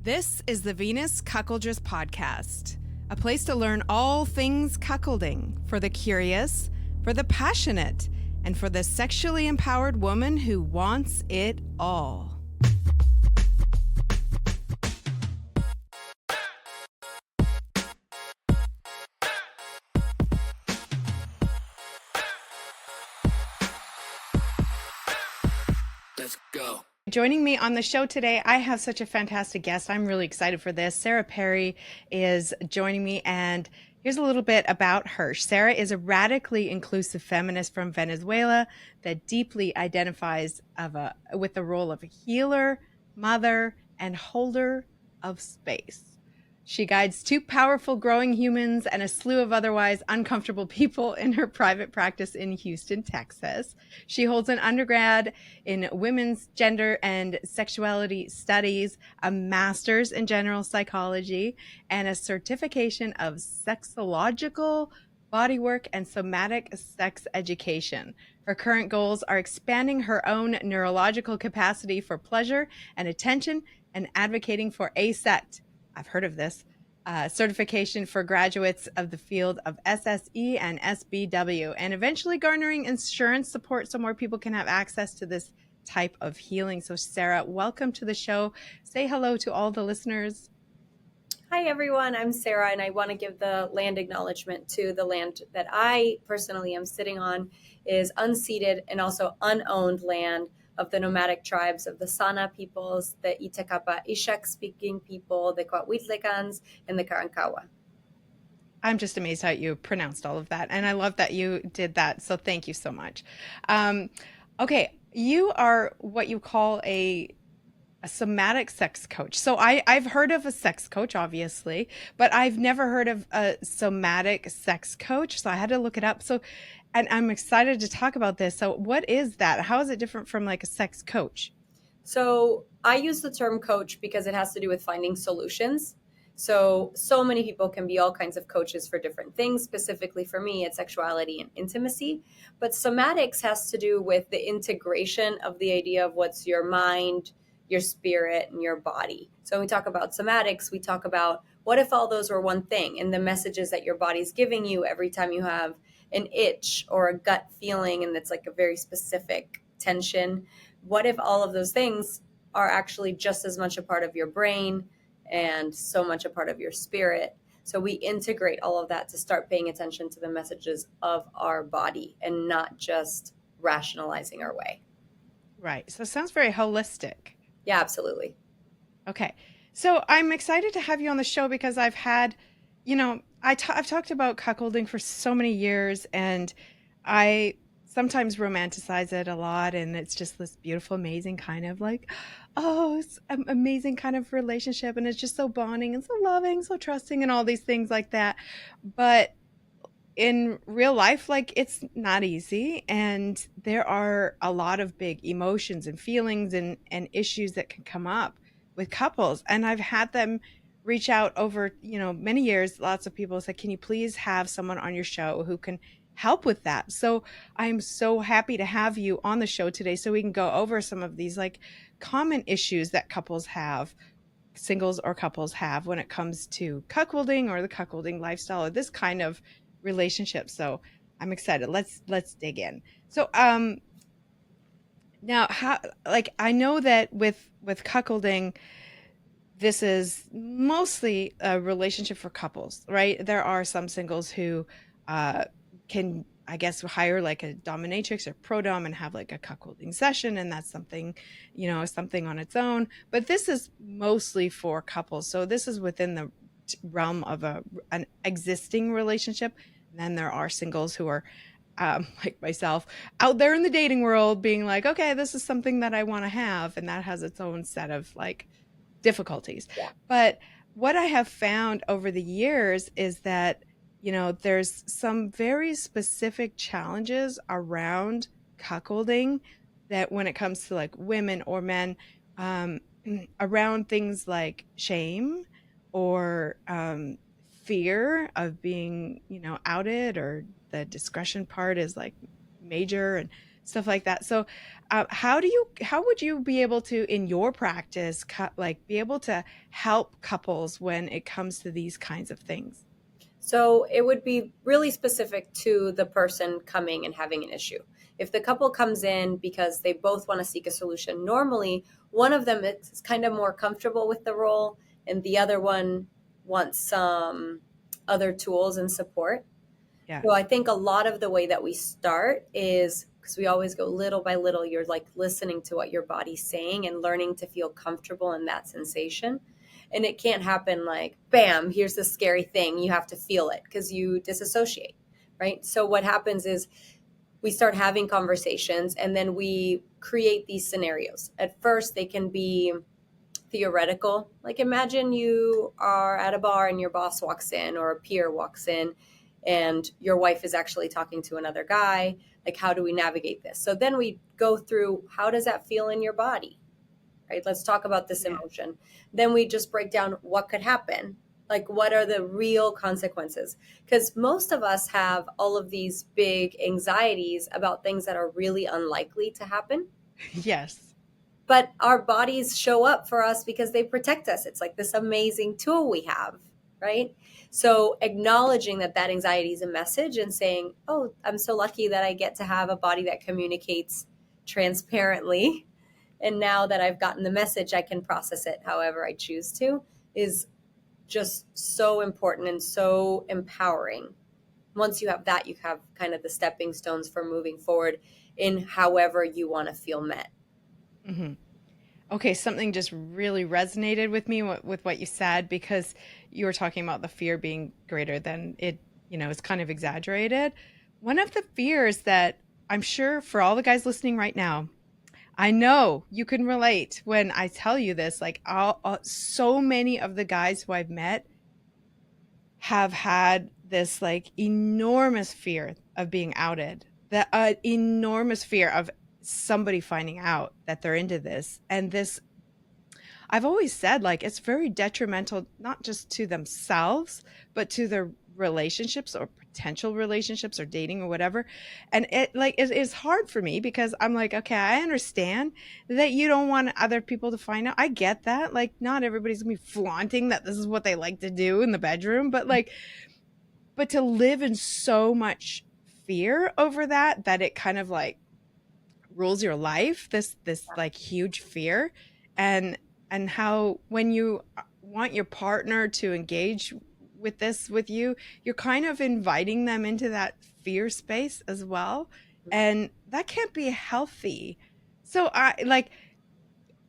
This is the Venus Cuckoldress Podcast, a place to learn all things cuckolding for the curious, for the passionate, and for the sexually empowered woman who wants it all. Let's go. Joining me on the show today, I have such a fantastic guest. I'm really excited for this. Sara Perry is joining me, and here's a little bit about her. Sara is a radically inclusive feminist from Venezuela that deeply identifies with the role of a healer, mother, and holder of space. She guides two powerful growing humans and a slew of otherwise uncomfortable people in her private practice in Houston, Texas. She holds an undergrad in women's gender and sexuality studies, a master's in general psychology, and a certification of sexological bodywork and somatic sex education. Her current goals are expanding her own neurological capacity for pleasure and attention and advocating for ASECT. I've heard of this, certification for graduates of the field of SSE and SBW, and eventually garnering insurance support so more people can have access to this type of healing. So Sara, welcome to the show. Say hello to all the listeners. Hi, everyone. I'm Sara, and I want to give the land acknowledgement to the land that I personally am sitting on is unceded and also unowned land of the nomadic tribes of the Sana peoples, the Itakapa Ishak speaking people, the Coahuiltecans, and the Karankawa. I'm just amazed how you pronounced all of that. And I love that you did that. So thank you so much. Okay. You are what you call a somatic sex coach. So I've heard of a sex coach, obviously, but I've never heard of a somatic sex coach. So I had to look it up. So, and I'm excited to talk about this. So what is that? How is it different from like a sex coach? So I use the term coach because it has to do with finding solutions. So many people can be all kinds of coaches for different things. Specifically for me, it's sexuality and intimacy. But somatics has to do with the integration of the idea of what's your mind, your spirit, and your body. So when we talk about somatics, we talk about what if all those were one thing, and the messages that your body's giving you every time you have an itch or a gut feeling, and it's like a very specific tension. What if all of those things are actually just as much a part of your brain and so much a part of your spirit? So we integrate all of that to start paying attention to the messages of our body and not just rationalizing our way. Right. So it sounds very holistic. Yeah, absolutely. Okay. So I'm excited to have you on the show because I've had, I've talked about cuckolding for so many years, and I sometimes romanticize it a lot. And it's just this beautiful, amazing kind of like, it's an amazing kind of relationship. And it's just so bonding and so loving, so trusting and all these things like that. But in real life, like, it's not easy, and there are a lot of big emotions and feelings and issues that can come up with couples. And I've had them reach out over many years. Lots of people say, can you please have someone on your show who can help with that? So I'm so happy to have you on the show today so we can go over some of these like common issues that couples have, singles or couples have, when it comes to cuckolding or the cuckolding lifestyle or this kind of relationship. So I'm excited. Let's dig in. So now, how, like, I know that with cuckolding, this is mostly a relationship for couples, right? There are some singles who can, I guess, hire like a dominatrix or pro-dom and have like a cuckolding session, and that's something, something on its own. But this is mostly for couples. So this is within the realm of an existing relationship. And then there are singles who are like myself, out there in the dating world being like, okay, this is something that I want to have. And that has its own set of like difficulties. Yeah. But what I have found over the years is that, there's some very specific challenges around cuckolding that when it comes to like women or men, around things like shame or fear of being, outed, or the discretion part is like major, and stuff like that. So, how would you be able to, in your practice, like be able to help couples when it comes to these kinds of things? So it would be really specific to the person coming and having an issue. If the couple comes in because they both want to seek a solution, normally one of them is kind of more comfortable with the role and the other one wants some other tools and support. Yeah. So I think a lot of the way that we start is because we always go little by little, you're like listening to what your body's saying and learning to feel comfortable in that sensation. And it can't happen like, bam, here's the scary thing. You have to feel it because you disassociate, right? So what happens is we start having conversations and then we create these scenarios. At first, they can be theoretical. Like imagine you are at a bar and your boss walks in or a peer walks in and your wife is actually talking to another guy. Like, how do we navigate this? So then we go through how does that feel in your body? Right? Let's talk about this Yeah. emotion. Then we just break down what could happen. Like, what are the real consequences? Because most of us have all of these big anxieties about things that are really unlikely to happen, Yes. but our bodies show up for us because they protect us. It's like this amazing tool we have, right? So acknowledging that that anxiety is a message and saying, oh, I'm so lucky that I get to have a body that communicates transparently. And now that I've gotten the message, I can process it however I choose to, is just so important and so empowering. Once you have that, you have kind of the stepping stones for moving forward in however you want to feel met. Hmm. Okay, something just really resonated with me with what you said, because you were talking about the fear being greater than it, it's kind of exaggerated. One of the fears that I'm sure for all the guys listening right now, I know you can relate when I tell you this, like so many of the guys who I've met have had this like enormous fear of being outed, the enormous fear of somebody finding out that they're into this. And this, I've always said, like, it's very detrimental, not just to themselves, but to their relationships or potential relationships or dating or whatever. And it is hard for me because I'm like, okay, I understand that you don't want other people to find out. I get that. Like, not everybody's gonna be flaunting that this is what they like to do in the bedroom, but like, but to live in so much fear over that it kind of like rules your life, this like huge fear. And how when you want your partner to engage with this with you, you're kind of inviting them into that fear space as well, and that can't be healthy. So I like,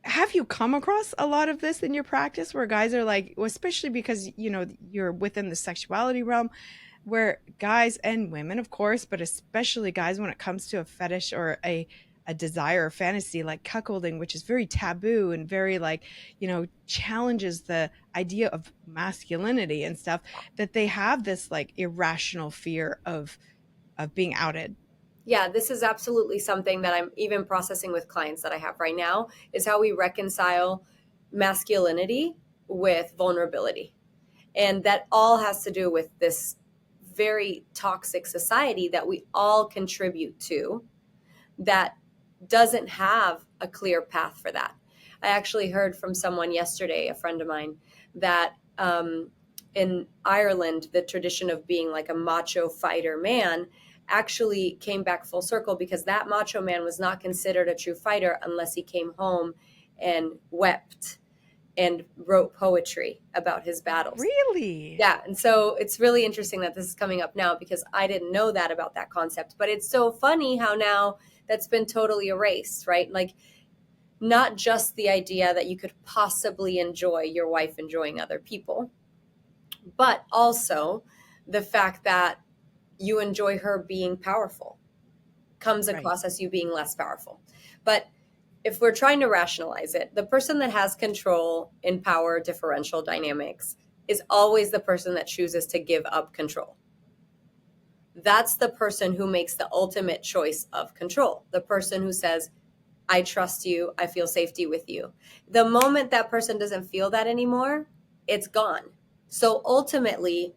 have you come across a lot of this in your practice where guys are like, especially because you're within the sexuality realm, where guys and women, of course, but especially guys, when it comes to a fetish or a desire or fantasy like cuckolding, which is very taboo and very like, challenges the idea of masculinity and stuff, that they have this like irrational fear of being outed. Yeah, this is absolutely something that I'm even processing with clients that I have right now is how we reconcile masculinity with vulnerability. And that all has to do with this very toxic society that we all contribute to that doesn't have a clear path for that. I actually heard from someone yesterday, a friend of mine, that in Ireland, the tradition of being like a macho fighter man actually came back full circle because that macho man was not considered a true fighter unless he came home and wept and wrote poetry about his battles. Really? Yeah, and so it's really interesting that this is coming up now because I didn't know that about that concept. But it's so funny how now that's been totally erased, right? Like, not just the idea that you could possibly enjoy your wife enjoying other people, but also the fact that you enjoy her being powerful comes Right. across as you being less powerful. But if we're trying to rationalize it, the person that has control in power differential dynamics is always the person that chooses to give up control. That's the person who makes the ultimate choice of control. The person who says, I trust you, I feel safety with you. The moment that person doesn't feel that anymore, it's gone. So ultimately,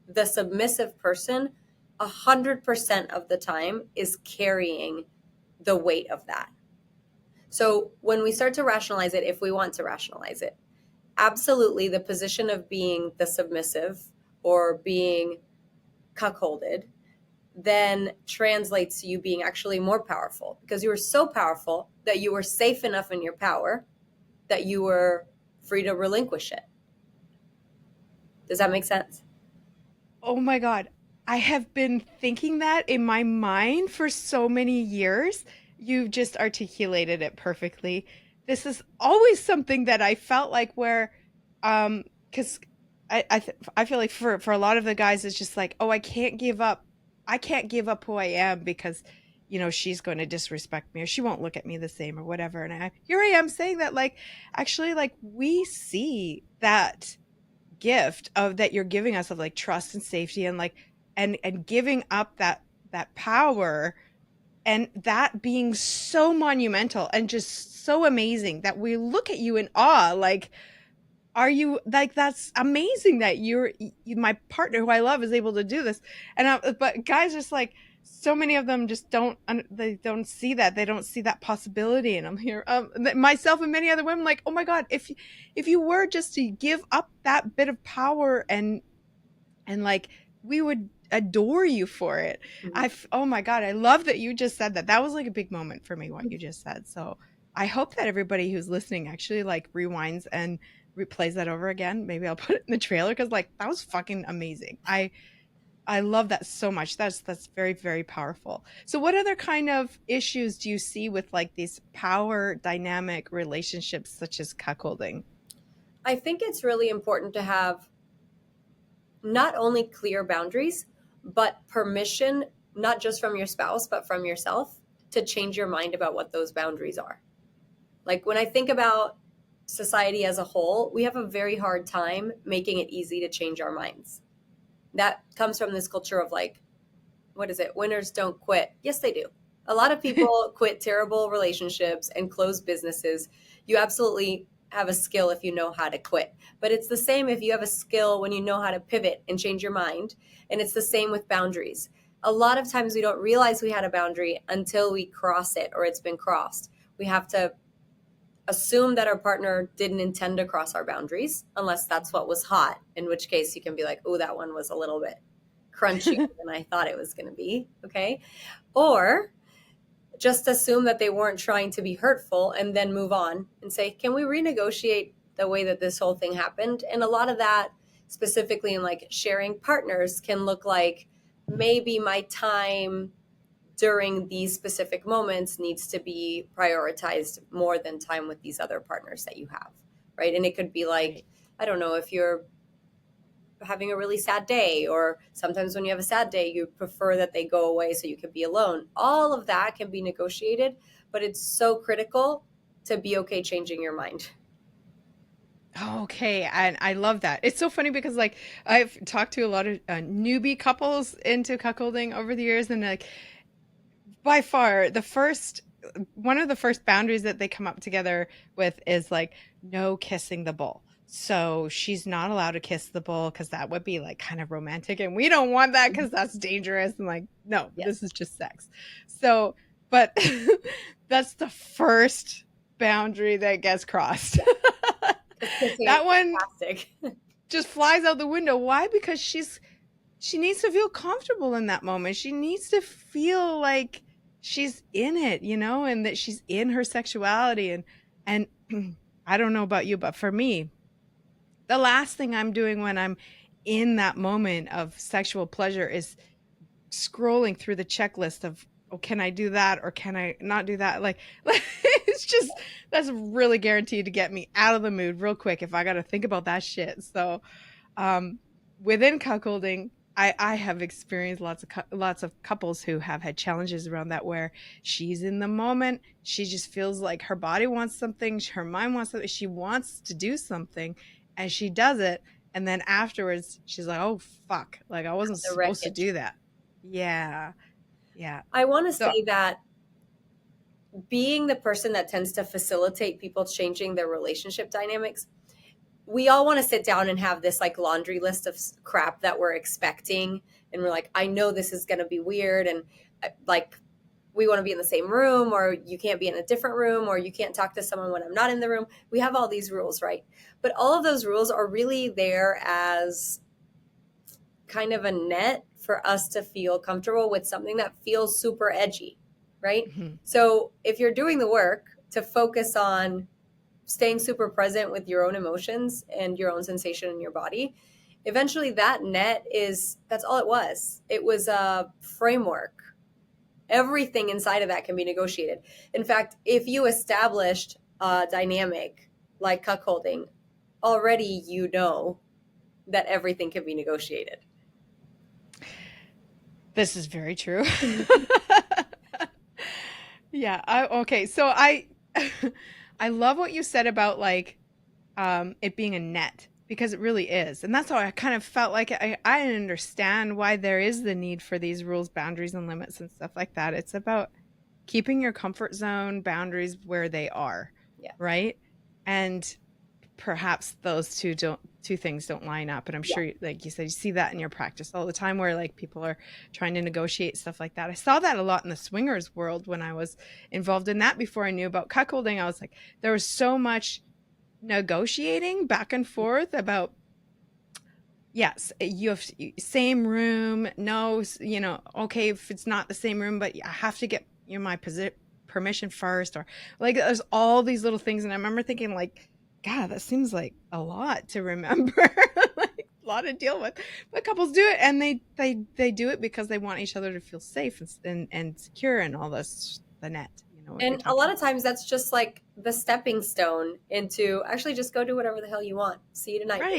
the submissive person, 100% of the time, is carrying the weight of that. So when we start to rationalize it, if we want to rationalize it, absolutely the position of being the submissive or being cuckolded then translates to you being actually more powerful, because you were so powerful that you were safe enough in your power that you were free to relinquish it. Does that make sense? Oh my God. I have been thinking that in my mind for so many years. You've just articulated it perfectly. This is always something that I felt like where, because I feel like for a lot of the guys, it's just like, oh, I can't give up. I can't give up who I am because, she's going to disrespect me or she won't look at me the same or whatever. And here I am saying that, like, actually, like, we see that gift of that you're giving us of like trust and safety and like and giving up that power, and that being so monumental and just so amazing that we look at you in awe, like, are you like, that's amazing that my partner who I love is able to do this. But guys, just like, so many of them just they don't see that, they don't see that possibility. And I'm here, myself and many other women, like, oh my God, if you were just to give up that bit of power, and like, we would adore you for it. Mm-hmm. Oh my God, I love that you just said that. That was like a big moment for me, what you just said. So I hope that everybody who's listening actually like rewinds and replays that over again. Maybe I'll put it in the trailer, because like, that was fucking amazing. I love that so much. That's very, very powerful. So what other kind of issues do you see with like these power dynamic relationships such as cuckolding? I think it's really important to have not only clear boundaries, but permission, not just from your spouse, but from yourself, to change your mind about what those boundaries are. Like when I think about society as a whole, we have a very hard time making it easy to change our minds. That comes from this culture of like, what is it? Winners don't quit. Yes, they do. A lot of people quit terrible relationships and close businesses. You absolutely have a skill if you know how to quit. But it's the same if you have a skill when you know how to pivot and change your mind. And it's the same with boundaries. A lot of times we don't realize we had a boundary until we cross it or it's been crossed. We have to assume that our partner didn't intend to cross our boundaries, unless that's what was hot, in which case you can be like, oh, that one was a little bit crunchier than I thought it was going to be. Okay. Or just assume that they weren't trying to be hurtful and then move on and say, can we renegotiate the way that this whole thing happened? And a lot of that, specifically in like sharing partners, can look like maybe my time during these specific moments needs to be prioritized more than time with these other partners that you have. Right. And it could be like, Right. I don't know, if you're having a really sad day, or sometimes when you have a sad day, you prefer that they go away so you can be alone. All of that can be negotiated, but it's so critical to be okay changing your mind. Okay, and I love that. It's so funny because like, I've talked to a lot of newbie couples into cuckolding over the years, and like, by far the first one of the first boundaries that they come up together with is like, no kissing the bull. So she's not allowed to kiss the bull because that would be like kind of romantic, and we don't want that because that's dangerous. And like, no, this Yes. is just sex. So, but that's the first boundary that gets crossed. Yeah. Because kissing is That one fantastic. just flies out the window. Why? Because she needs to feel comfortable in that moment. She needs to feel like she's in it, and that she's in her sexuality. And I don't know about you, but for me, the last thing I'm doing when I'm in that moment of sexual pleasure is scrolling through the checklist of, oh, can I do that or can I not do that? Like, it's just, that's really guaranteed to get me out of the mood real quick if I got to think about that shit. So, um, within cuckolding, I have experienced lots of couples who have had challenges around that, where she's in the moment, she just feels like her body wants something, her mind wants something, she wants to do something, and she does it, and then afterwards she's like, oh fuck, like, I wasn't The supposed to wreckage. do that. Yeah, yeah. I want to So, say that being the person that tends to facilitate people changing their relationship dynamics, we all want to sit down and have this like laundry list of crap that we're expecting. And we're like, I know this is going to be weird. And like, we want to be in the same room, or you can't be in a different room, or you can't talk to someone when I'm not in the room. We have all these rules, right? But all of those rules are really there as kind of a net for us to feel comfortable with something that feels super edgy, right? Mhm. So if you're doing the work to focus on staying super present with your own emotions and your own sensation in your body, eventually that net is, that's all it was. It was a framework. Everything inside of that can be negotiated. In fact, if you established a dynamic like cuckolding, already you know that everything can be negotiated. This is very true. Yeah. Okay. So I love what you said about like it being a net because it really is. And that's why I kind of felt like I understand why there is the need for these rules, boundaries, and limits and stuff like that. It's about keeping your comfort zone boundaries where they are, Yeah. right? And perhaps those two things don't line up. And I'm Yeah. sure, like you said, you see that in your practice all the time where like people are trying to negotiate stuff like that. I saw that a lot in the swingers world when I was involved in that before I knew about cuckolding. I was like, there was so much negotiating back and forth about, yes, you have same room, no, okay, if it's not the same room, but I have to get my permission first, or like there's all these little things. And I remember thinking like, God, that seems like a lot to remember. Like a lot to deal with, but couples do it, and they do it because they want each other to feel safe and secure, and all this, the net, what you're And a lot talking of times that's just like the stepping stone into actually just go do whatever the hell you want. See you about. tonight,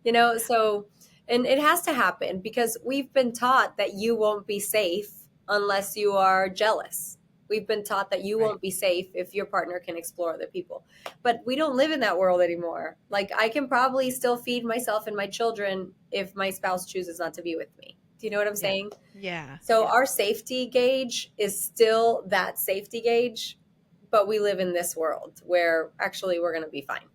babe. Right. So, and it has to happen because we've been taught that you won't be safe unless you are jealous. We've been taught that you Right. won't be safe if your partner can explore other people. But we don't live in that world anymore. Like, I can probably still feed myself and my children if my spouse chooses not to be with me. Do you know what I'm Yeah. saying? Yeah. So Yeah. our safety gauge is still that safety gauge, but we live in this world where actually we're going to be fine.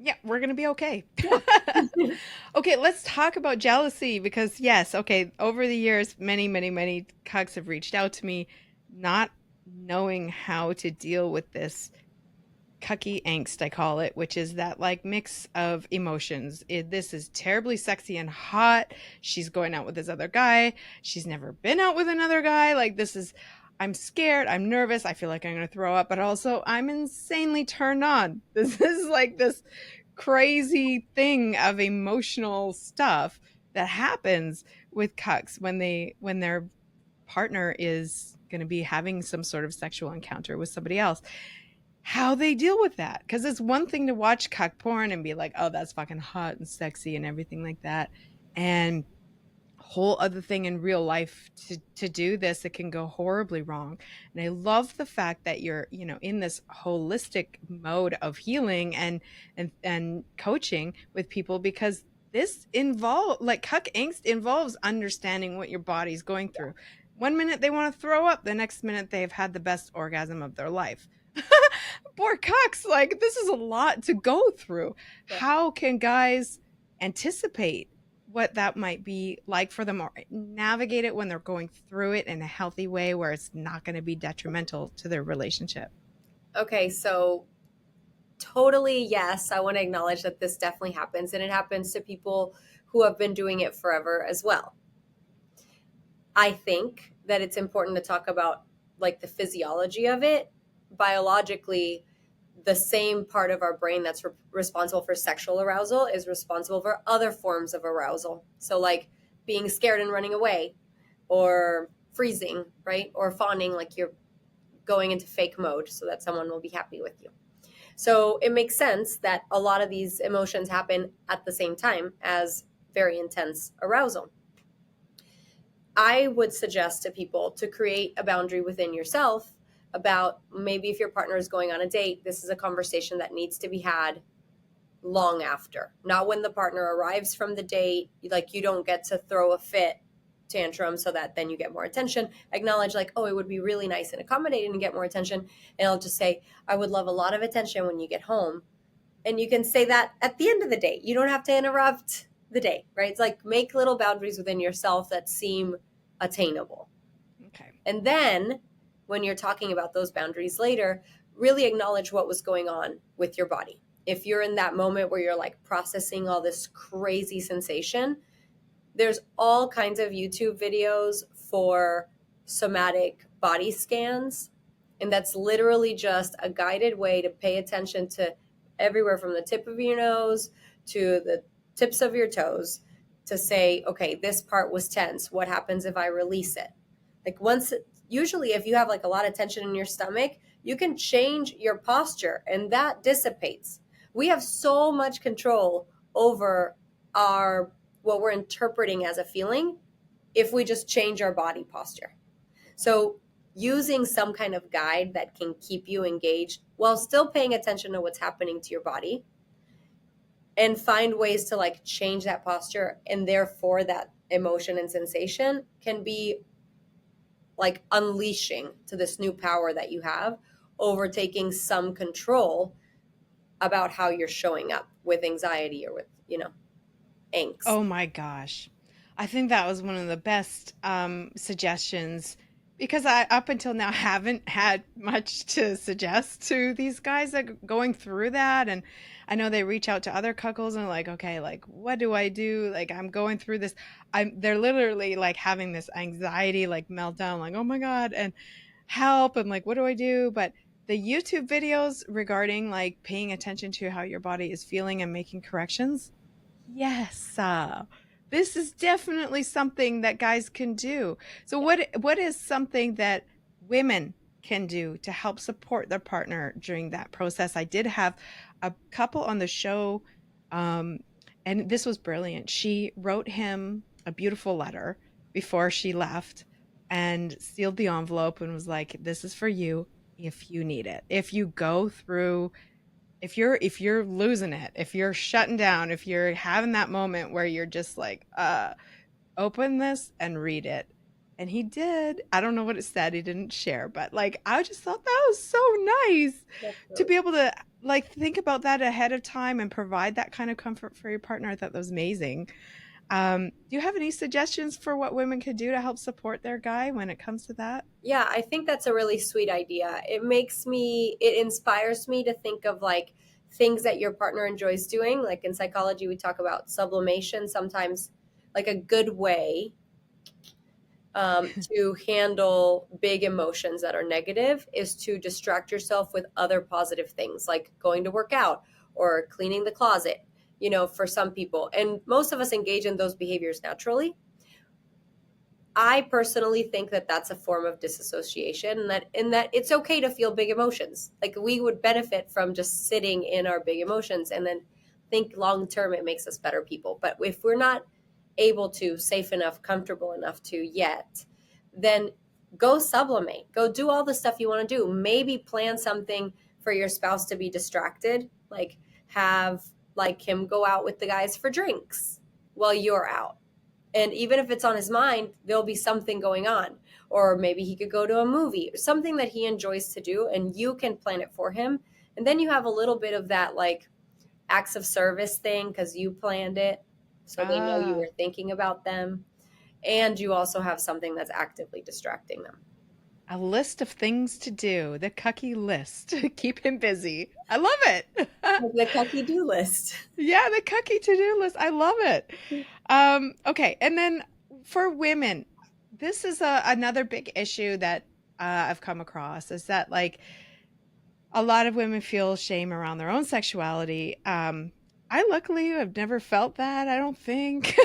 Yeah, we're gonna be okay. Yeah. Okay, let's talk about jealousy because yes, okay, over the years, many, many, many cucks have reached out to me, not knowing how to deal with this cucky angst, I call it, which is that like mix of emotions. This is terribly sexy and hot. She's going out with this other guy. She's never been out with another guy. Like this is, I'm scared. I'm nervous. I feel like I'm going to throw up, but also I'm insanely turned on. This is like this crazy thing of emotional stuff that happens with cucks when their partner is going to be having some sort of sexual encounter with somebody else, how they deal with that. Because it's one thing to watch cuck porn and be like, oh, that's fucking hot and sexy and everything like that. And whole other thing in real life to do this, it can go horribly wrong. And I love the fact that you're, in this holistic mode of healing and coaching with people, because this involve like cuck angst involves understanding what your body's going through. One minute they want to throw up, the next minute they've had the best orgasm of their life. Poor cucks, like this is a lot to go through. Yeah. How can guys anticipate what that might be like for them, or navigate it when they're going through it in a healthy way where it's not going to be detrimental to their relationship? Okay, so totally, yes, I want to acknowledge that this definitely happens, and it happens to people who have been doing it forever as well. I think that it's important to talk about like the physiology of it. Biologically, the same part of our brain that's responsible for sexual arousal is responsible for other forms of arousal. So, like being scared and running away, or freezing, right? Or fawning, like you're going into fake mode so that someone will be happy with you. So, it makes sense that a lot of these emotions happen at the same time as very intense arousal. I would suggest to people to create a boundary within yourself about maybe if your partner is going on a date, this is a conversation that needs to be had long after, not when the partner arrives from the date. Like, you don't get to throw a fit tantrum so that then you get more attention. Acknowledge, like, oh, it would be really nice and accommodating to get more attention. And I'll just say, I would love a lot of attention when you get home. And you can say that at the end of the date. You don't have to interrupt the date, right? It's like make little boundaries within yourself that seem attainable. Okay. And then when you're talking about those boundaries later, really acknowledge what was going on with your body. If you're in that moment where you're like processing all this crazy sensation, there's all kinds of YouTube videos for somatic body scans. And that's literally just a guided way to pay attention to everywhere from the tip of your nose to the tips of your toes to say, okay, this part was tense. What happens if I release it? Like usually if you have like a lot of tension in your stomach, you can change your posture and that dissipates. We have so much control over our what we're interpreting as a feeling if we just change our body posture. So, using some kind of guide that can keep you engaged while still paying attention to what's happening to your body and find ways to like change that posture and therefore that emotion and sensation can be like unleashing to this new power that you have over taking some control about how you're showing up with anxiety or with, angst. Oh my gosh. I think that was one of the best suggestions because I, up until now, haven't had much to suggest to these guys that going through that. And I know they reach out to other couples and like, okay, like, what do I do? Like, I'm going through this. They're literally like having this anxiety, like meltdown, like, oh my God, and help. And like, what do I do? But the YouTube videos regarding like paying attention to how your body is feeling and making corrections. Yes, this is definitely something that guys can do. So what is something that women can do to help support their partner during that process? I did have a couple on the show, um, and this was brilliant. She wrote him a beautiful letter before she left and sealed the envelope and was like, "This is for you if you need it. If you go through if you're losing it, if you're shutting down, if you're having that moment where you're just like, open this and read it." And he did. I don't know what it said. He didn't share, but like I just thought that was so nice That's to really be able to like think about that ahead of time and provide that kind of comfort for your partner. I thought that was amazing. Do you have any suggestions for what women could do to help support their guy when it comes to that? Yeah, I think that's a really sweet idea. It inspires me to think of like things that your partner enjoys doing. Like in psychology, we talk about sublimation. Sometimes, like a good way to handle big emotions that are negative is to distract yourself with other positive things, like going to work out or cleaning the closet, for some people. And most of us engage in those behaviors naturally. I personally think that that's a form of disassociation, and that it's okay to feel big emotions. Like we would benefit from just sitting in our big emotions and then think long term it makes us better people. But if we're not able to, safe enough, comfortable enough to yet, then go sublimate. Go do all the stuff you want to do. Maybe plan something for your spouse to be distracted, like have like him go out with the guys for drinks while you're out, and even if it's on his mind, there'll be something going on. Or maybe he could go to a movie, something that he enjoys to do, and you can plan it for him. And then you have a little bit of that like acts of service thing because you planned it. So they know you Ah, were thinking about them. And you also have something that's actively distracting them. a list of things to do, the Cucky list. Keep him busy. I love it. Like the Cucky do list. Yeah, the Cucky to-do list. I love it. Okay, and then for women, this is another big issue that I've come across is that like a lot of women feel shame around their own sexuality. I luckily have never felt that, I don't think.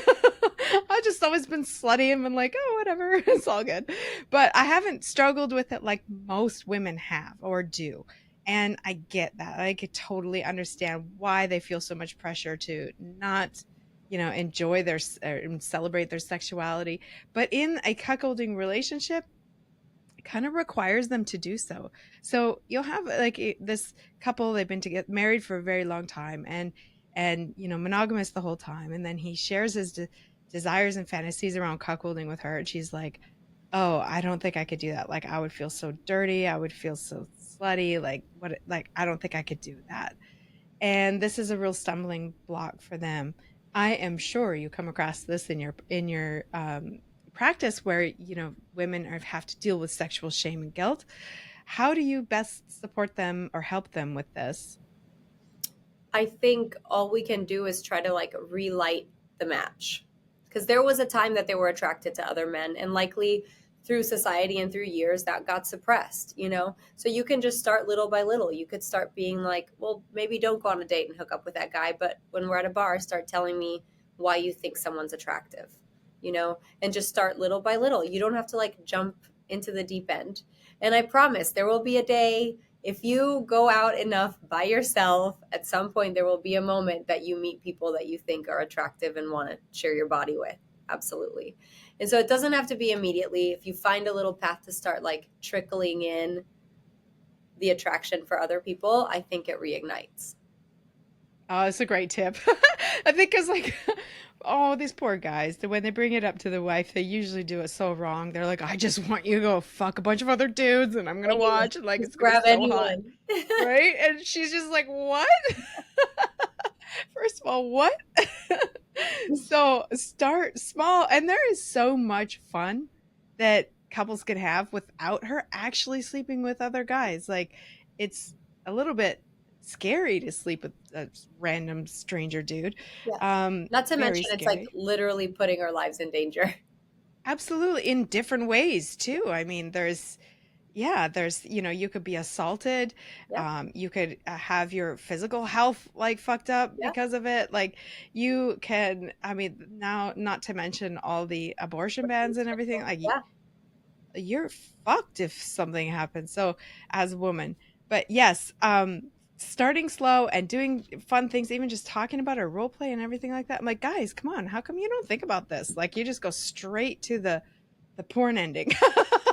I've just always been slutty and been like, oh, whatever, it's all good. But I haven't struggled with it like most women have or do. And I get that. I could totally understand why they feel so much pressure to not, enjoy and celebrate their sexuality. But in a cuckolding relationship, kind of requires them to do so. So you'll have like this couple, they've been together married for a very long time and monogamous the whole time, and then he shares his desires and fantasies around cuckolding with her, and she's like, "Oh, I don't think I could do that. Like I would feel so dirty, I would feel so slutty, like I don't think I could do that." And this is a real stumbling block for them. I am sure you come across this in your practice where, women have to deal with sexual shame and guilt. How do you best support them or help them with this? I think all we can do is try to like relight the match. Because there was a time that they were attracted to other men, and likely through society and through years that got suppressed. So you can just start little by little. You could start being like, well, maybe don't go on a date and hook up with that guy, but when we're at a bar, start telling me why you think someone's attractive, and just start little by little. You don't have to like jump into the deep end. And I promise there will be a day, if you go out enough by yourself, at some point there will be a moment that you meet people that you think are attractive and want to share your body with. Absolutely. And so it doesn't have to be immediately. If you find a little path to start like trickling in the attraction for other people, I think it reignites. Oh, it's a great tip. I think because oh, these poor guys, when they bring it up to the wife, they usually do it so wrong. They're like, I just want you to go fuck a bunch of other dudes and I'm gonna Anyone, watch and like it's just gonna be grab so hot. anyone. Right? And she's just like, what? First of all, what? So start small. And there is so much fun that couples could have without her actually sleeping with other guys. Like, it's a little bit scary to sleep with a random stranger dude. Yeah. Not to Very mention, it's like scary. literally putting our lives in danger. Absolutely. In different ways, too. I mean, there's you could be assaulted. Yeah. You could have your physical health like fucked up Yeah. because of it. Like you can, I mean, now not to mention all the abortion bans and everything. Like Yeah. you're fucked if something happens. So as a woman, but yes, starting slow and doing fun things, even just talking about our role play and everything like that. I'm like, guys, come on, how come you don't think about this? Like you just go straight to the porn ending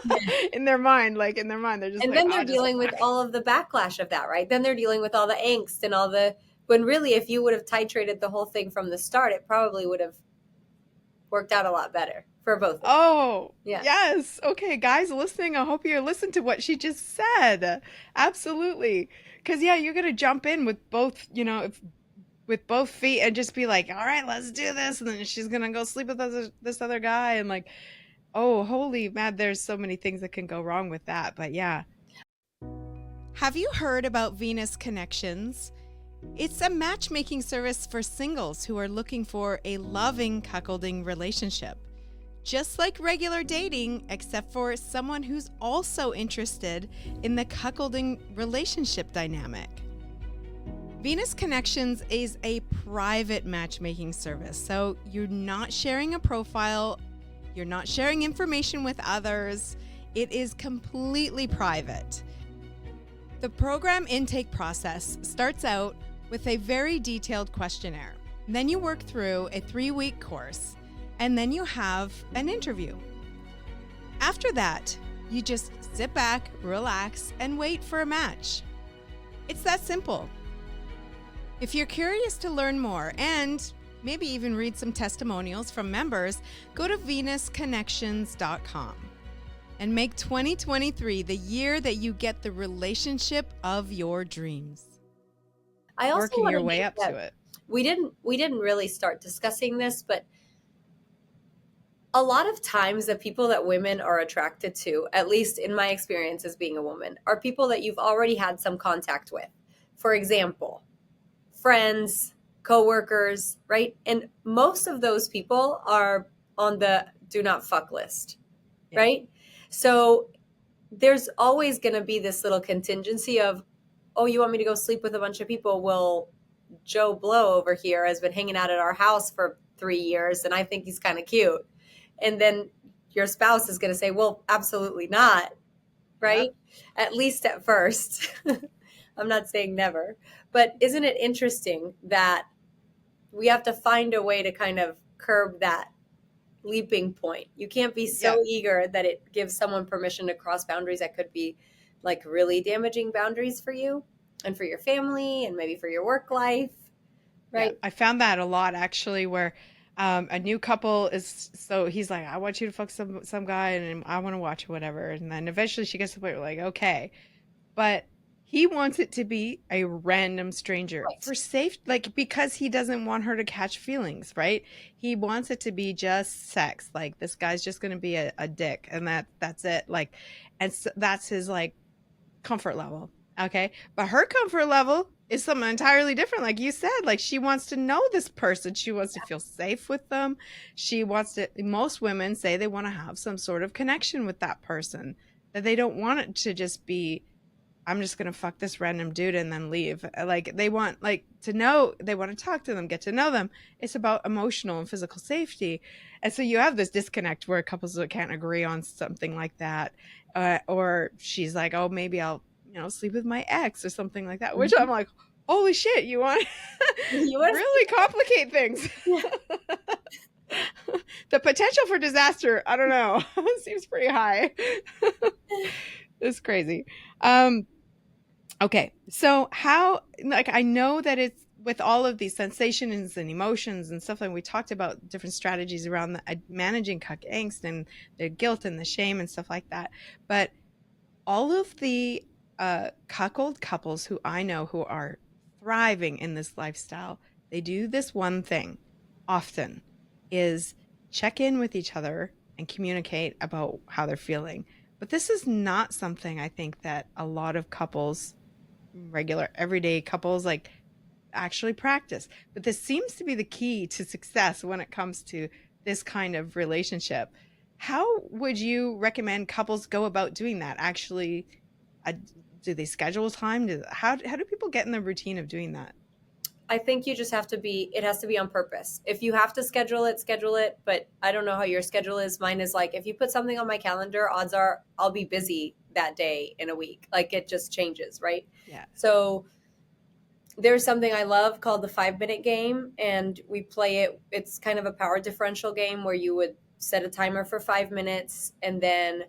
Yeah. in their mind, they're just And like, then oh, they're just dealing with fuck. all of the backlash of that, right? Then they're dealing with all the angst and all the, when really, if you would have titrated the whole thing from the start, it probably would have worked out a lot better for both of you. Oh, Yeah. yes. Okay, guys listening, I hope you listened to what she just said. Absolutely. Because, yeah, you're going to jump in with both, with both feet and just be like, all right, let's do this. And then she's going to go sleep with this other guy. And, like, oh, holy man, there's so many things that can go wrong with that. But, yeah. Have you heard about Venus Connections? It's a matchmaking service for singles who are looking for a loving cuckolding relationship. Just like regular dating, except for someone who's also interested in the cuckolding relationship dynamic. Venus Connections is a private matchmaking service, so you're not sharing a profile, you're not sharing information with others. It is completely private. The program intake process starts out with a very detailed questionnaire. Then you work through a 3-week course, and then you have an interview. After that, you just sit back, relax, and wait for a match. It's that simple. If you're curious to learn more and maybe even read some testimonials from members, go to venusconnections.com and make 2023 the year that you get the relationship of your dreams. I also Working want your to way make up to that it. we didn't really start discussing this, but a lot of times the people that women are attracted to, at least in my experience as being a woman, are people that you've already had some contact with. For example, friends, coworkers, right? And most of those people are on the do not fuck list, Yeah. right? So there's always going to be this little contingency of, oh, you want me to go sleep with a bunch of people? Well, Joe Blow over here has been hanging out at our house for 3 years and I think he's kind of cute. And then your spouse is going to say, well, absolutely not, right? Yep. At least at first. I'm not saying never. But isn't it interesting that we have to find a way to kind of curb that leaping point? You can't be Yeah. so eager that it gives someone permission to cross boundaries that could be like really damaging boundaries for you and for your family and maybe for your work life, Yeah, right? I found that a lot actually, where a new couple is so he's like, I want you to fuck some guy and I want to watch whatever, and then eventually she gets to the point where like, okay, but He wants it to be a random stranger Right. for safe, like because he doesn't want her to catch feelings, right? He wants it to be just sex. Like this guy's just going to be a dick, and that's it. Like, and so that's his like comfort level. Okay. But her comfort level is something entirely different. Like you said, like she wants to know this person. She wants to feel safe with them. She wants to, most women say they want to have some sort of connection with that person, that they don't want it to just be, I'm just going to fuck this random dude and then leave. Like they want like to know, they want to talk to them, get to know them. It's about emotional and physical safety. And so you have this disconnect where couples can't agree on something like that. Or she's like, oh, maybe I'll, sleep with my ex or something like that, which I'm Mhm. like, holy shit, you want You want to really complicate things. see? The potential for disaster, I don't know, seems pretty high. It's crazy. Um, Okay. So how, like, I know that it's with all of these sensations and emotions and stuff, like we talked about different strategies around managing cuck angst and the guilt and the shame and stuff like that. But all of the cuckold couples who I know who are thriving in this lifestyle, they do this one thing often, is check in with each other and communicate about how they're feeling. But this is not something I think that a lot of couples, regular everyday couples, like actually practice. But this seems to be the key to success when it comes to this kind of relationship. How would you recommend couples go about doing that? Actually, uh, do they schedule time? How do people get in the routine of doing that? I think you just have to be, it has to be on purpose. If you have to schedule it, schedule it. But I don't know how your schedule is. Mine is like, if you put something on my calendar, odds are I'll be busy that day in a week. Like it just changes, right? Yeah. So there's something I love called the 5 minute game. And we play it. It's kind of a power differential game where you would set a timer for 5 minutes and then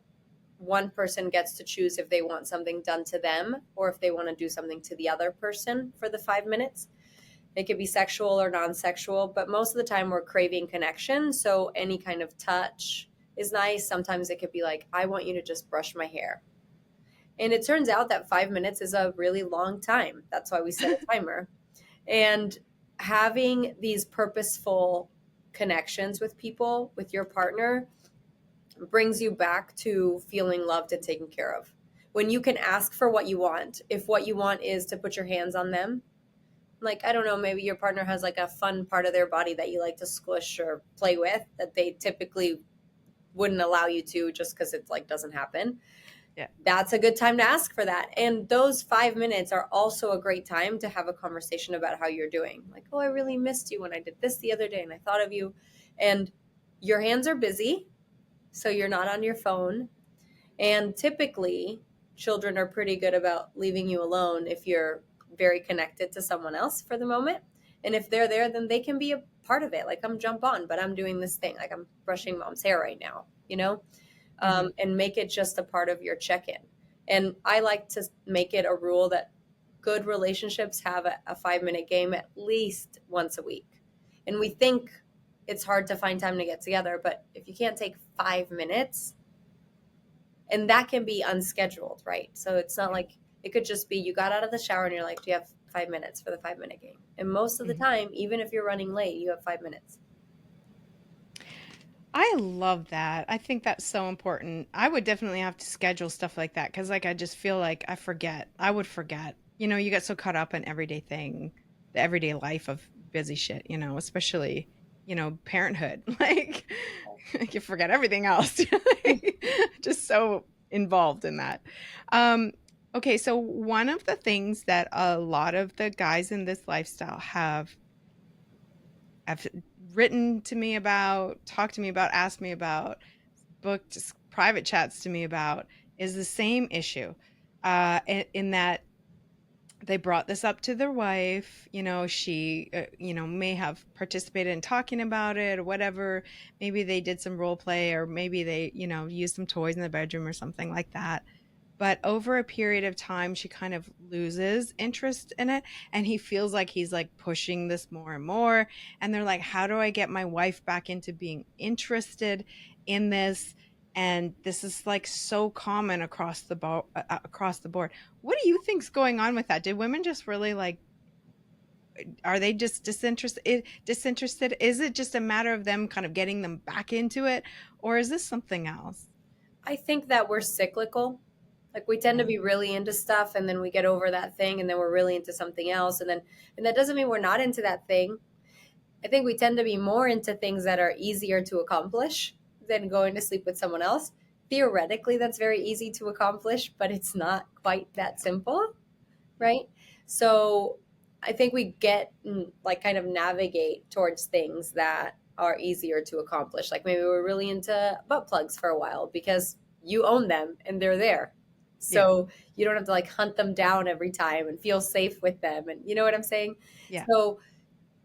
one person gets to choose if they want something done to them or if they want to do something to the other person for the 5 minutes. It could be sexual or non sexual, but most of the time we're craving connection. So any kind of touch is nice. Sometimes it could be like, I want you to just brush my hair. And it turns out that 5 minutes is a really long time. That's why we set a timer. And having these purposeful connections with people, with your partner, brings you back to feeling loved and taken care of. When you can ask for what you want, if what you want is to put your hands on them, like I don't know, maybe your partner has like a fun part of their body that you like to squish or play with that they typically wouldn't allow you to just because it like doesn't happen. Yeah. That's a good time to ask for that. And those 5 minutes are also a great time to have a conversation about how you're doing. Like, oh, I really missed you when I did this the other day and I thought of you. And your hands are busy, so you're not on your phone. And typically, children are pretty good about leaving you alone if you're very connected to someone else for the moment. And if they're there, then they can be a part of it. Like, I'm jump on, but I'm doing this thing. Like, I'm brushing mom's hair right now, you know? Hmm. And make it just a part of your check in. And I like to make it a rule that good relationships have a 5 minute game at least once a week. And we think it's hard to find time to get together, but if you can't take 5 minutes, and that can be unscheduled, right? So it's not Yeah. like it could just be you got out of the shower and you're like, do you have 5 minutes for the 5 minute game? And most of the Hmm. time, even if you're running late, you have 5 minutes. I love that. I think that's so important. I would definitely have to schedule stuff like that because, like, I just feel like I forget. I would forget. You get so caught up in everyday thing, the everyday life of busy shit, especially, parenthood. Like you forget everything else. Just so involved in that. Um, okay, so one of the things that a lot of the guys in this lifestyle have written to me about, talked to me about, asked me about, booked private chats to me about is the same issue. In that they brought this up to their wife. She, may have participated in talking about it or whatever. Maybe they did some role play or maybe they, used some toys in the bedroom or something like that. But over a period of time, she kind of loses interest in it. And he feels like he's like pushing this more and more. And they're like, how do I get my wife back into being interested in this? And this is like so common across the board. What do you think's going on with that? Did women just really like, are they just disinterested? Is it just a matter of them kind of getting them back into it, or is this something else? I think that we're cyclical. Like we tend to Yeah. be really into stuff and then we get over that thing and then we're really into something else and that doesn't mean we're not into that thing. I think we tend to be more into things that are easier to accomplish than going to sleep with someone else. Theoretically, that's very easy to accomplish, but it's not quite that simple, Yeah. right? So I think we get like kind of navigate towards things that are easier to accomplish. Like maybe we're really into butt plugs for a while because you own them and they're there. Yeah. So you don't have to like hunt them down every time and feel safe with them. And you know what I'm saying? Yeah. So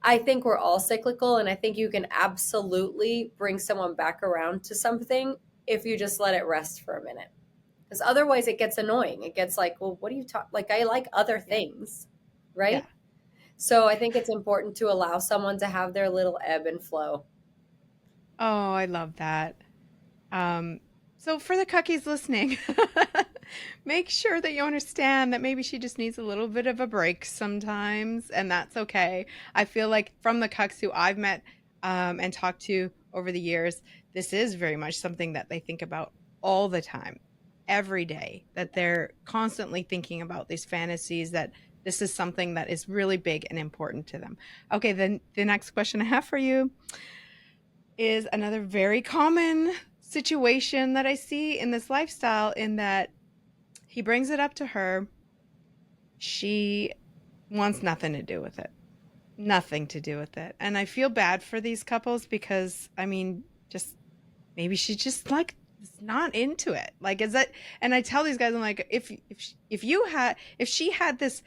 I think we're all cyclical, and I think you can absolutely bring someone back around to something if you just let it rest for a minute. Because otherwise, it gets annoying. It gets like, well, what do you talk? Like, I like other Yeah. things, right? Yeah. So I think it's important to allow someone to have their little ebb and flow. Oh, I love that. Um, so for the cookies listening, make sure that you understand that maybe she just needs a little bit of a break sometimes, and that's okay. I feel like from the cucks who I've met and talked to over the years, this is very much something that they think about all the time, every day, that they're constantly thinking about these fantasies, that this is something that is really big and important to them. Okay, then the next question I have for you is another very common situation that I see in this lifestyle, in that he brings it up to her. She wants nothing to do with it. Nothing to do with it. And I feel bad for these couples because, I mean, just maybe she just like is not into it. Like, is that? And I tell these guys, I'm like, if she had this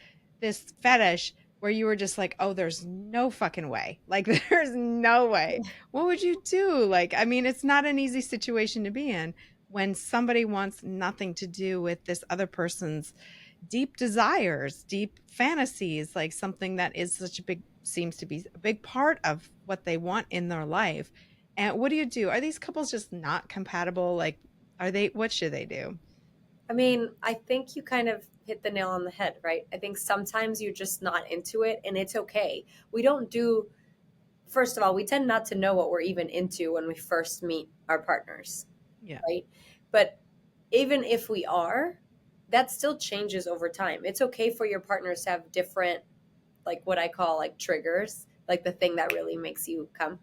fetish where you were just like, oh, there's no fucking way. Like, there's no way. What would you do? Like, I mean, it's not an easy situation to be in when somebody wants nothing to do with this other person's deep desires, deep fantasies, like something that is such a big, seems to be a big part of what they want in their life. And what do you do? Are these couples just not compatible? Like, are they, what should they do? I mean, I think you kind of hit the nail on the head, right? I think sometimes you're just not into it and it's okay. We don't do, first of all, we tend not to know what we're even into when we first meet our partners, Yeah. right? But even if we are, that still changes over time. It's okay for your partners to have different, like what I call like triggers, like the thing that really makes you come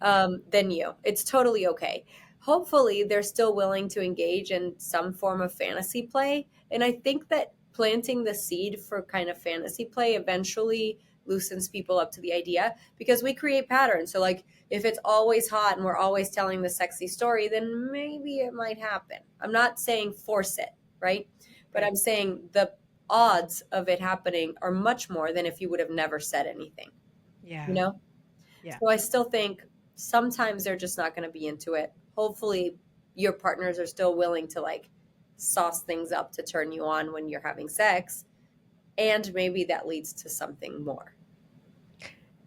Yeah. than you. It's totally okay. Hopefully, they're still willing to engage in some form of fantasy play. And I think that planting the seed for kind of fantasy play eventually loosens people up to the idea because we create patterns. So, like, if it's always hot and we're always telling the sexy story, then maybe it might happen. I'm not saying force it, right? But Right. I'm saying the odds of it happening are much more than if you would have never said anything, you Yeah. know? Yeah. So I still think sometimes they're just not going to be into it. Hopefully, your partners are still willing to like sauce things up to turn you on when you're having sex. And maybe that leads to something more.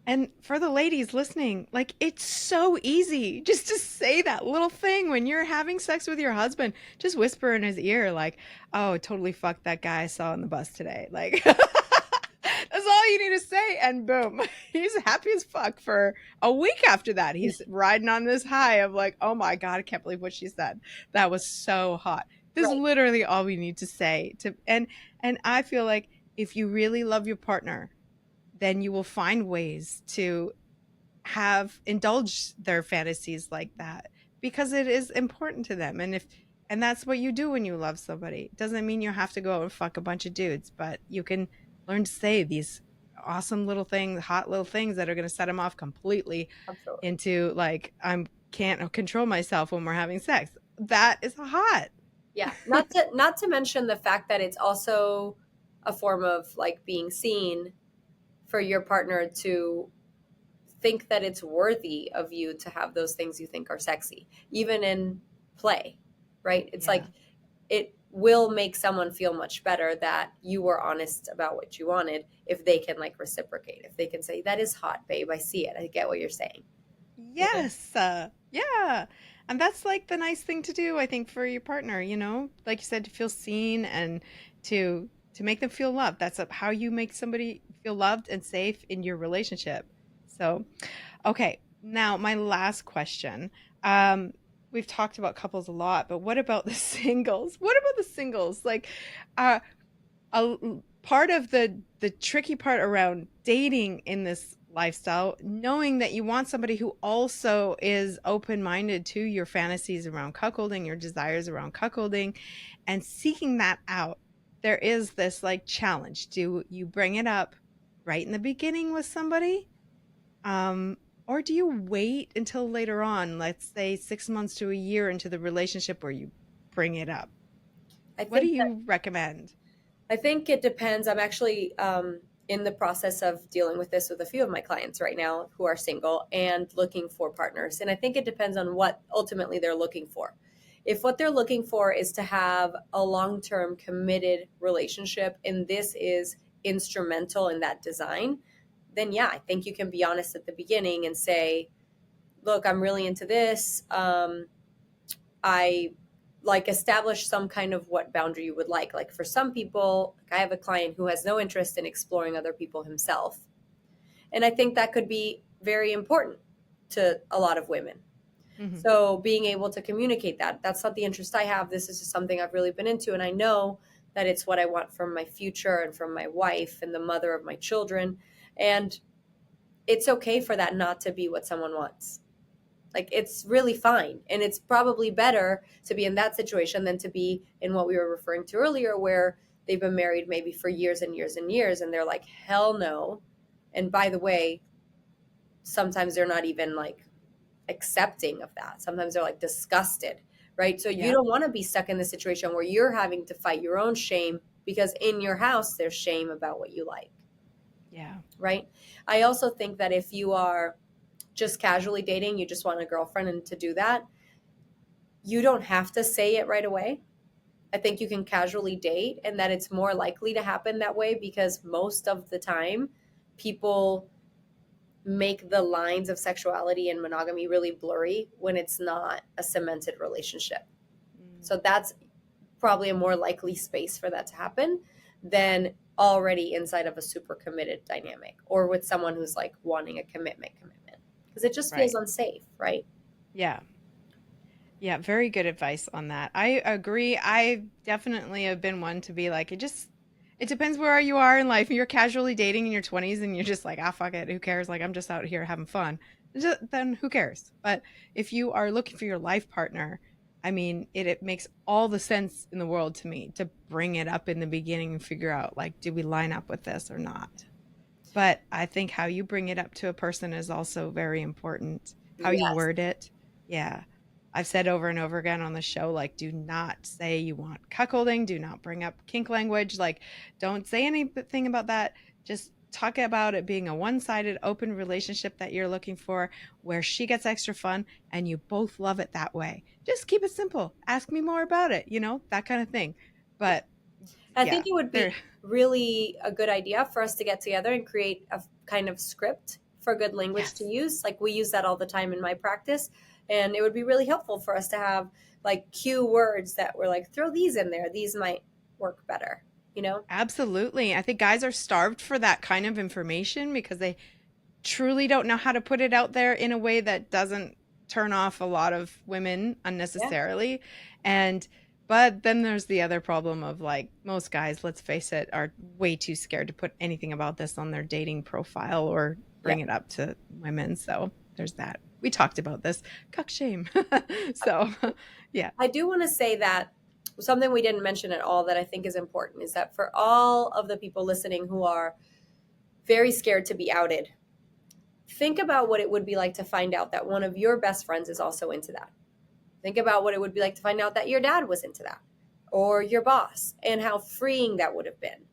And for the ladies listening, like, it's so easy just to say that little thing when you're having sex with your husband. Just whisper in his ear, like, oh, totally fucked that guy I saw on the bus today. Like, that's all you need to say. And boom, he's happy as fuck for a week after that. He's riding on this high of, like, oh my God, I can't believe what she said. That was so hot. This is Right. literally all we need to say to, and I feel like if you really love your partner, then you will find ways to have indulge their fantasies like that, because it is important to them. And if, and that's what you do when you love somebody. It doesn't mean you have to go and fuck a bunch of dudes, but you can learn to say these awesome little things, hot little things that are going to set them off completely Absolutely. into like, I'm can't control myself when we're having sex. That is hot. Yeah. Not to mention the fact that it's also a form of like being seen for your partner to think that it's worthy of you to have those things you think are sexy, even in play, right? It's like Yeah. it will make someone feel much better that you were honest about what you wanted if they can like reciprocate, if they can say, that is hot, babe. I see it. I get what you're saying. You know? Yes. Yeah. And that's like the nice thing to do, I think, for your partner, like you said, to feel seen and to make them feel loved. That's how you make somebody feel loved and safe in your relationship. So, okay, now my last question. Um, we've talked about couples a lot, but what about the singles? What about the singles? Like, uh, a part of the tricky part around dating in this lifestyle, knowing that you want somebody who also is open-minded to your fantasies around cuckolding, your desires around cuckolding, and seeking that out. There is this like challenge. Do you bring it up right in the beginning with somebody? Um, or do you wait until later on, let's say 6 months to a year into the relationship where you bring it up? I What do think you recommend? I think it depends. I'm actually in the process of dealing with this with a few of my clients right now who are single and looking for partners. And I think it depends on what ultimately they're looking for. If what they're looking for is to have a long term committed relationship, and this is instrumental in that design, then yeah, I think you can be honest at the beginning and say, look, I'm really into this. I like establish some kind of what boundary you would like. Like for some people, like I have a client who has no interest in exploring other people himself. And I think that could be very important to a lot of women. Hmm. So being able to communicate that, that's not the interest I have. This is just something I've really been into. And I know that it's what I want from my future and from my wife and the mother of my children. And it's okay for that not to be what someone wants. Like it's really fine. And it's probably better to be in that situation than to be in what we were referring to earlier, where they've been married maybe for years and years and years. And they're like, hell no. And by the way, sometimes they're not even like accepting of that. Sometimes they're like disgusted, right? So you Yep. don't want to be stuck in the situation where you're having to fight your own shame because in your house, there's shame about what you like, Yeah. right? I also think that if you are just casually dating, you just want a girlfriend and to do that, you don't have to say it right away. I think you can casually date and that it's more likely to happen that way because most of the time people make the lines of sexuality and monogamy really blurry when it's not a cemented relationship. Mm. So that's probably a more likely space for that to happen than already inside of a super committed dynamic or with someone who's like wanting a commitment because it just feels Right. unsafe, right? Yeah. Yeah, very good advice on that. I agree. I definitely have been one to be like, it depends where you are in life. You're casually dating in your 20s and you're just like, ah, fuck it. Who cares? Like, I'm just out here having fun. Then who cares? But if you are looking for your life partner, I mean, it makes all the sense in the world to me to bring it up in the beginning and figure out, like, do we line up with this or not? But I think how you bring it up to a person is also very important. How you Yes. word it. Yeah. I've said over and over again on the show, like, do not say you want cuckolding. Do not bring up kink language. Like, don't say anything about that. Just talk about it being a one-sided, open relationship that you're looking for, where she gets extra fun and you both love it that way. Just keep it simple. Ask me more about it, that kind of thing. But I yeah, think it would there, be really a good idea for us to get together and create a kind of script for good language to yes. use. Like we use that all the time in my practice. And it would be really helpful for us to have like cue words that were like, throw these in there. These might work better, you know? Absolutely. I think guys are starved for that kind of information because they truly don't know how to put it out there in a way that doesn't turn off a lot of women Yeah. unnecessarily. And but then there's the other problem of like most guys, let's face it, are way too scared to put anything about this on their dating profile or Yeah. bring it up to women. So there's that. We talked about this. Cuck shame. So yeah. I do want to say that something we didn't mention at all that I think is important is that for all of the people listening who are very scared to be outed, think about what it would be like to find out that one of your best friends is also into that. Think about what it would be like to find out that your dad was into that or your boss and how freeing that would have been.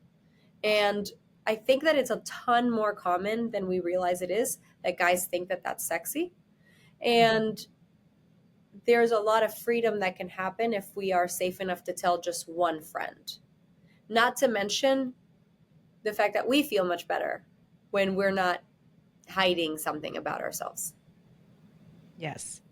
And I think that it's a ton more common than we realize it is that guys think that that's sexy. Mhm. And there's a lot of freedom that can happen if we are safe enough to tell just one friend. Not to mention the fact that we feel much better when we're not hiding something about ourselves. Yes.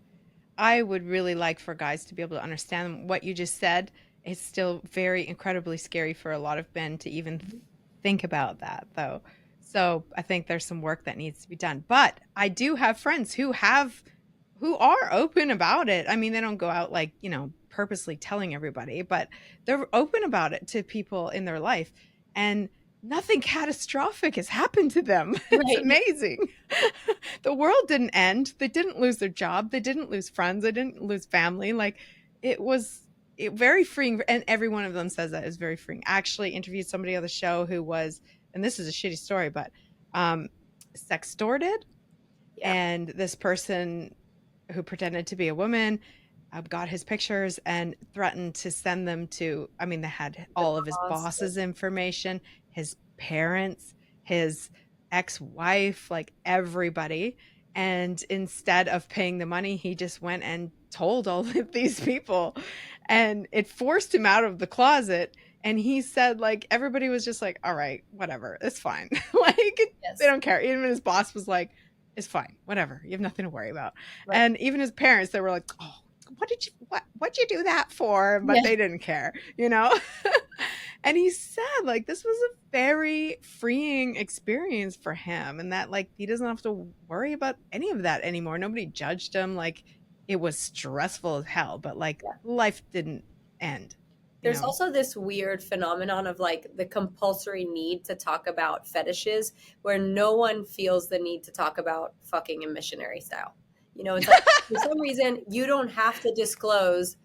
I would really like for guys to be able to understand what you just said. It's still very incredibly scary for a lot of men to even think about that, though. So I think there's some work that needs to be done. But I do have friends who are open about it. I mean, they don't go out like, purposely telling everybody, but they're open about it to people in their life. And nothing catastrophic has happened to them. It's Right. amazing. The world didn't end. They didn't lose their job. They didn't lose friends. They didn't lose family. Like it was very freeing. And every one of them says that is very freeing. I actually interviewed somebody on the show who was, and this is a shitty story, but um, sextorted. Yeah. And this person who pretended to be a woman got his pictures and threatened to send them to, I mean, they had The all of his boss. boss's information, his parents, his ex-wife, like everybody. And instead of paying the money, he just went and told all of these people, and it forced him out of the closet. And he said, like, everybody was just like, all right, whatever, it's fine. Like, they Yes. don't care. Even his boss was like, it's fine, whatever, you have nothing to worry about. Right. And even his parents, they were like, oh, what'd you do that for? But Yeah. they didn't care, you know. And he said, like, this was a very freeing experience for him, and that, like, he doesn't have to worry about any of that anymore. Nobody judged him. Like, it was stressful as hell, but like Yeah. life didn't end, you There's know. also this weird phenomenon of like the compulsory need to talk about fetishes where no one feels the need to talk about fucking in missionary style. It's like for some reason you don't have to disclose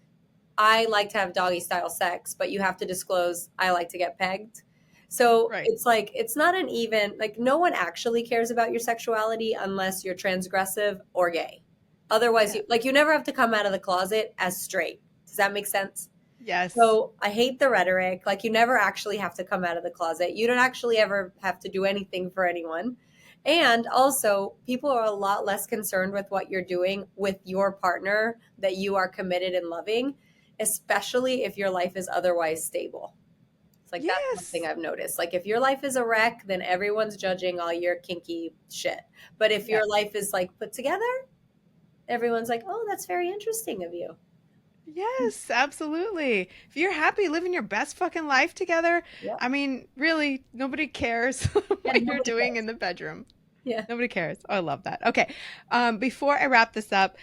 I like to have doggy style sex, but you have to disclose I like to get pegged. So Right. it's like it's not an even like no one actually cares about your sexuality unless you're transgressive or gay. Otherwise, Yeah. you never have to come out of the closet as straight. Does that make sense? Yes. So I hate the rhetoric. Like you never actually have to come out of the closet. You don't actually ever have to do anything for anyone. And also, people are a lot less concerned with what you're doing with your partner that you are committed and loving, especially if your life is otherwise stable. It's like that's one thing Yes. I've noticed. Like if your life is a wreck, then everyone's judging all your kinky shit. But if Yeah. your life is like put together, everyone's like, "Oh, that's very interesting of you." Yes, absolutely. If you're happy living your best fucking life together, Yep. I mean, really, nobody cares Yeah, what you're nobody doing in cares. the bedroom. Yeah. Nobody cares. Oh, I love that. Okay. Before I wrap this up,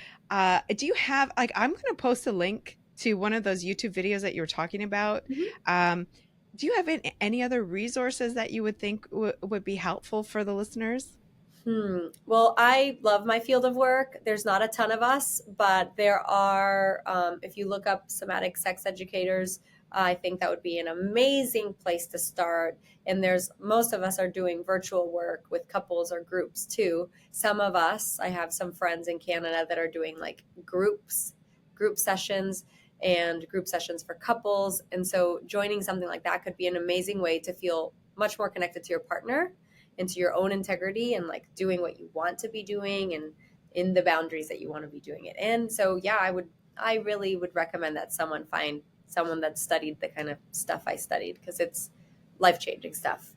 do you have, like, I'm going to post a link to one of those YouTube videos that you were talking about. Mhm. Um, do you have any other resources that you would think would be helpful for the listeners? Well, I love my field of work. There's not a ton of us, but there are, if you look up somatic sex educators, I think that would be an amazing place to start. And most of us are doing virtual work with couples or groups too. Some of us, I have some friends in Canada that are doing like group sessions and group sessions for couples. And so joining something like that could be an amazing way to feel much more connected to your partner, into your own integrity, and like doing what you want to be doing and in the boundaries that you want to be doing it. And so, yeah, I really would recommend that someone find someone that studied the kind of stuff I studied because it's life changing stuff.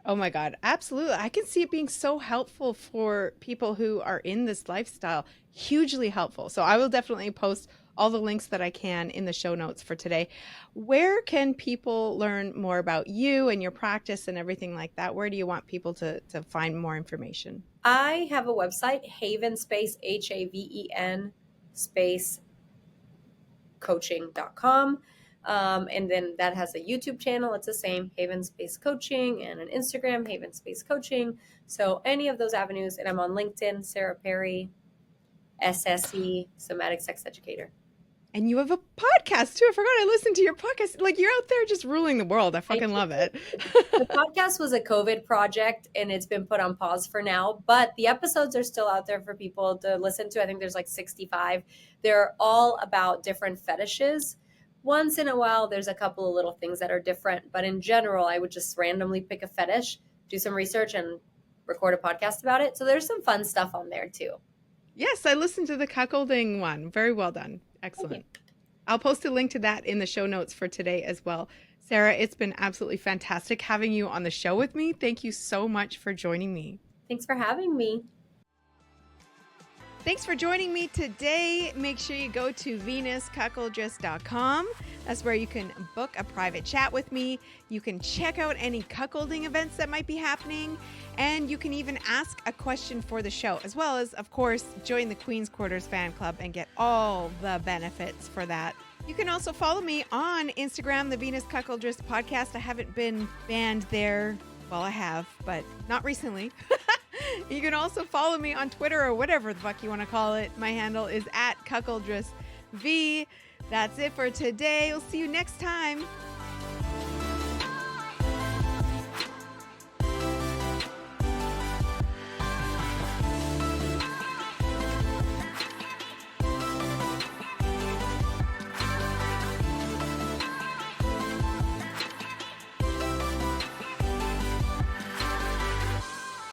Oh my God, absolutely. I can see it being so helpful for people who are in this lifestyle, hugely helpful. So I will definitely post all the links that I can in the show notes for today. Where can people learn more about you and your practice and everything like that? Where do you want people to find more information? I have a website, Haven Space, Haven space coaching.com. And then that has a YouTube channel. It's the same, Haven Space Coaching, and an Instagram, Haven Space Coaching. So any of those avenues. And I'm on LinkedIn, Sara Perry, SSE, Somatic Sex Educator. And you have a podcast too. I forgot I listened to your podcast. Like, you're out there just ruling the world. I Thank fucking you. love it. The podcast was a COVID project and it's been put on pause for now, but the episodes are still out there for people to listen to. I think there's like 65. They're all about different fetishes. Once in a while, there's a couple of little things that are different, but in general, I would just randomly pick a fetish, do some research, and record a podcast about it. So there's some fun stuff on there too. Yes, I listened to the cuckolding one. Very well done. Thank you. Excellent. I'll post a link to that in the show notes for today as well. Sara, it's been absolutely fantastic having you on the show with me. Thank you so much for joining me. Thanks for having me. Thanks for joining me today. Make sure you go to venuscuckoldress.com. That's where you can book a private chat with me. You can check out any cuckolding events that might be happening. And you can even ask a question for the show, as well as, of course, join the Queen's Quarters fan club and get all the benefits for that. You can also follow me on Instagram, the Venus Cuckoldress Podcast. I haven't been banned there. Well, I have, but not recently. You can also follow me on Twitter or whatever the fuck you want to call it. My handle is @CuckoldressV. That's it for today. We'll see you next time.